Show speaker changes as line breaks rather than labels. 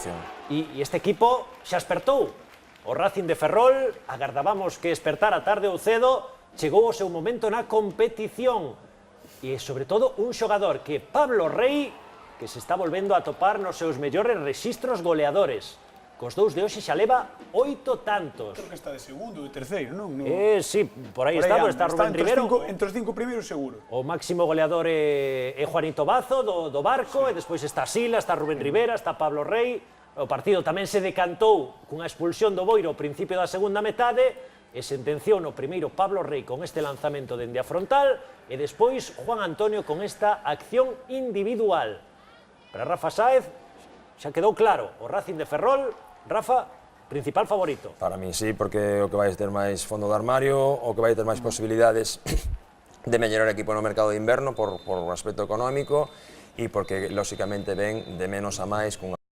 situación.
E este equipo xa espertou. O Racing de Ferrol, agardábamos que espertara tarde ou cedo, chegou o seu momento na competición. E, sobre todo, un xogador que Pablo Rey, que se está volvendo a topar nos seus mellores rexistros goleadores. Cos dous de hoxe xa leva 8 tantos.
Creo que está de segundo, de terceiro, non?
Sí, por aí está, está Rubén Rivero.
Entre os 5 primeiros seguro.
O máximo goleador é Juanito Bazo, do Barco, e despois está Sila, está Rubén Rivera, está Pablo Rey. O partido tamén se decantou cunha expulsión do Boiro ao principio da segunda metade, e sentenciou no primeiro Pablo Rey con este lanzamento dende a frontal, e despois Juan Antonio con esta acción individual. Para Rafa Sáez xa quedou claro, o Racing de Ferrol, Rafa, principal favorito.
Para mí sí, porque o que vai ter máis fondo de armario, o que vai ter máis posibilidades de mellorar o equipo no mercado de inverno por o aspecto económico e porque, lóxicamente, ven de menos a máis cunha